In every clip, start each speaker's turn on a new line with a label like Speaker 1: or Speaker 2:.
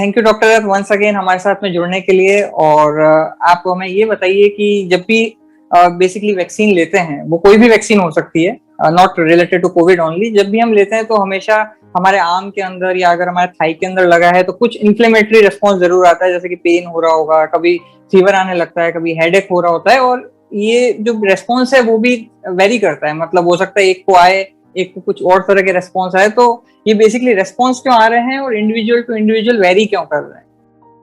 Speaker 1: Thank you doctor once again हमारे साथ में जुड़ने के लिए। और आप हमें ये बताइए कि जब भी बेसिकली वैक्सीन लेते हैं, वो कोई भी वैक्सीन हो सकती है, not related to Covid only, जब भी हम लेते हैं तो हमेशा हमारे आर्म के अंदर या अगर हमारे थाई के अंदर लगा है तो कुछ इन्फ्लेमेटरी रिस्पॉन्स जरूर आता है, जैसे कि पेन हो रहा होगा, कभी फीवर आने लगता है, कभी हेडेक हो रहा होता है। और ये जो रेस्पॉन्स है वो भी वेरी करता है, मतलब हो सकता है एक को आए, एक को कुछ और तरह के रेस्पॉन्स आए। तो ये बेसिकली रेस्पॉन्स क्यों आ रहे हैं और इंडिविजुअल टू इंडिविजुअल वेरी क्यों कर रहे हैं?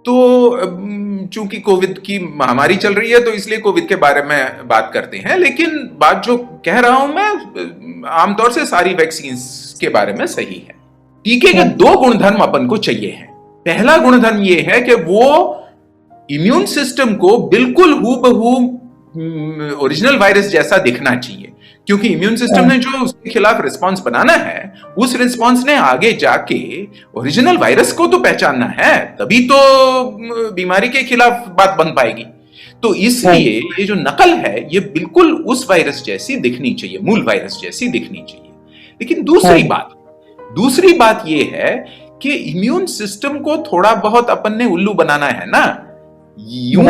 Speaker 2: तो चूंकि कोविड की महामारी चल रही है तो इसलिए कोविड के बारे में बात करते हैं, लेकिन बात जो कह रहा हूं मैं आमतौर से सारी वैक्सीन के बारे में सही है। टीके के दो गुणधर्म अपन को चाहिए हैं। पहला गुणधर्म यह है कि वो इम्यून सिस्टम को बिल्कुल हूबहू ओरिजिनल वायरस जैसा दिखना चाहिए, क्योंकि इम्यून सिस्टम ने जो उसके खिलाफ रिस्पांस बनाना है, उस रिस्पांस ने आगे जाके ओरिजिनल वायरस को तो पहचानना है, तभी तो बीमारी के खिलाफ बात बन पाएगी। तो इसलिए ये जो नकल है ये बिल्कुल उस वायरस जैसी दिखनी चाहिए, मूल वायरस जैसी दिखनी चाहिए। लेकिन दूसरी बात ये है कि इम्यून सिस्टम को थोड़ा बहुत अपन ने उल्लू बनाना है ना। यूं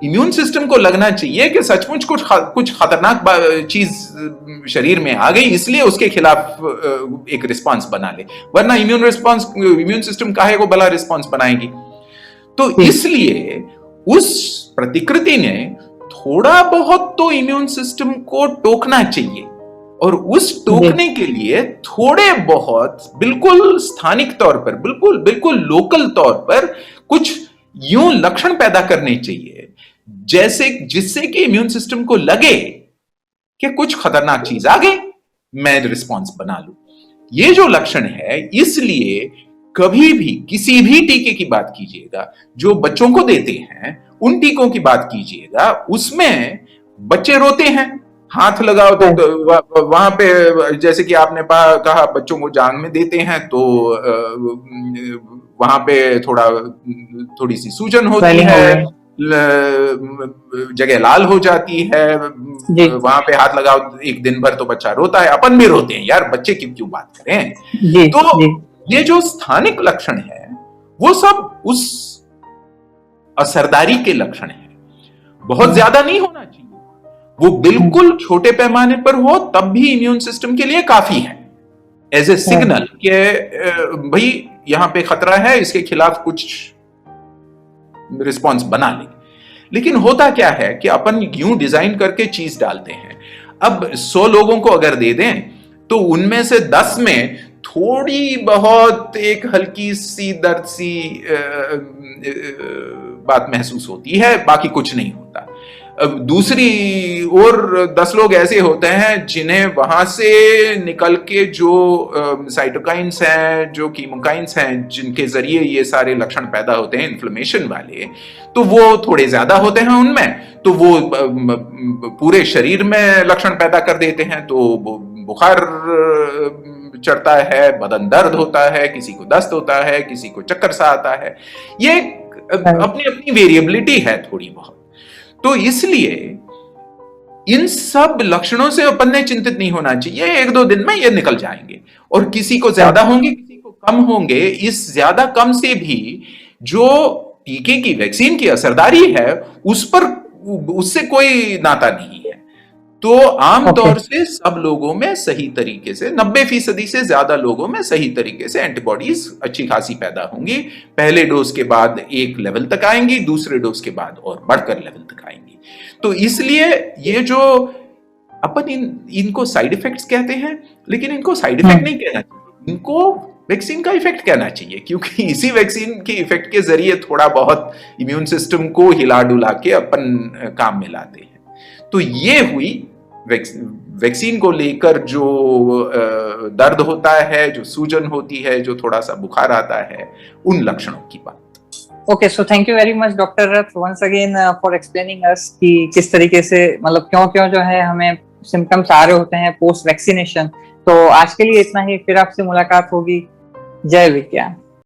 Speaker 2: इम्यून सिस्टम को लगना चाहिए कि सचमुच कुछ खतरनाक चीज शरीर में आ गई, इसलिए उसके खिलाफ एक रिस्पांस बना ले, वरना इम्यून सिस्टम काहे को भला रिस्पांस बनाएगी। तो इसलिए उस प्रतिकृति ने थोड़ा बहुत तो इम्यून सिस्टम को टोकना चाहिए, और उस टोकने के लिए थोड़े बहुत बिल्कुल स्थानिक तौर पर, बिल्कुल लोकल तौर पर कुछ यूं लक्षण पैदा करने चाहिए जिससे कि इम्यून सिस्टम को लगे कि कुछ खतरनाक चीज आ गई, मैं रिस्पॉन्स बना लूं। ये जो लक्षण है, इसलिए कभी भी किसी भी टीके की बात कीजिएगा जो बच्चों को देते हैं, उन टीकों की बात कीजिएगा, उसमें बच्चे रोते हैं, हाथ लगाओ तो वहां पे, जैसे कि आपने कहा बच्चों को जांग में देते हैं तो वहां पे थोड़ी सी सूजन होती है, जगह लाल हो जाती है, वहां पे हाथ लगाओ एक दिन भर तो बच्चा रोता है, अपन भी रोते हैं यार, बच्चे की क्यों बात करें। तो ये जो स्थानिक लक्षण है वो सब उस असरदारी के लक्षण है, बहुत ज्यादा नहीं होना चाहिए, वो बिल्कुल छोटे पैमाने पर हो तब भी इम्यून सिस्टम के लिए काफी है, एज ए सिग्नल कि भाई यहां पे खतरा है, इसके खिलाफ कुछ रिस्पॉन्स बना ले। लेकिन होता क्या है कि अपन यूं डिजाइन करके चीज डालते हैं, अब 100 लोगों को अगर दे दें तो उनमें से 10 में थोड़ी बहुत एक हल्की सी दर्द सी बात महसूस होती है, बाकी कुछ नहीं होता। दूसरी और 10 लोग ऐसे होते हैं जिन्हें वहां से निकल के जो साइटोकाइंस हैं, जो कीमोकाइंस हैं, जिनके जरिए ये सारे लक्षण पैदा होते हैं इन्फ्लेमेशन वाले, तो वो थोड़े ज्यादा होते हैं उनमें, तो वो पूरे शरीर में लक्षण पैदा कर देते हैं। तो बुखार चढ़ता है, बदन दर्द होता है, किसी को दस्त होता है, किसी को चक्कर सा आता है। ये अपनी अपनी वेरिएबिलिटी है थोड़ी बहुत। तो इसलिए इन सब लक्षणों से अपन ने चिंतित नहीं होना चाहिए, 1-2 दिन में ये निकल जाएंगे, और किसी को ज्यादा होंगे, किसी को कम होंगे। इस ज्यादा कम से भी जो टीके की, वैक्सीन की असरदारी है उससे कोई नाता नहीं है। तो आमतौर से सब लोगों में सही तरीके से, 90% से ज्यादा लोगों में सही तरीके से एंटीबॉडीज अच्छी खासी पैदा होंगी। पहले डोज के बाद एक लेवल तक आएंगी, दूसरे डोज के बाद और बढ़कर लेवल तक आएंगी। तो इसलिए ये जो अपन इनको साइड इफेक्ट्स कहते हैं, लेकिन इनको साइड इफेक्ट नहीं कहना चाहिए, इनको वैक्सीन का इफेक्ट कहना चाहिए, क्योंकि इसी वैक्सीन के इफेक्ट के जरिए थोड़ा बहुत इम्यून सिस्टम को हिला डुला के अपन काम में लाते हैं। तो ये हुई वैक्सीन को लेकर जो दर्द होता है, जो सूजन होती है, जो थोड़ा सा बुखार आता है, उन लक्षणों की बात।
Speaker 1: Okay, so thank you very much doctor Rath once again for explaining अस कि किस तरीके से, मतलब क्यों जो है हमें सिम्टम्स आ रहे होते हैं पोस्ट वैक्सीनेशन। तो आज के लिए इतना ही, फिर आपसे मुलाकात होगी। जय विज्ञान।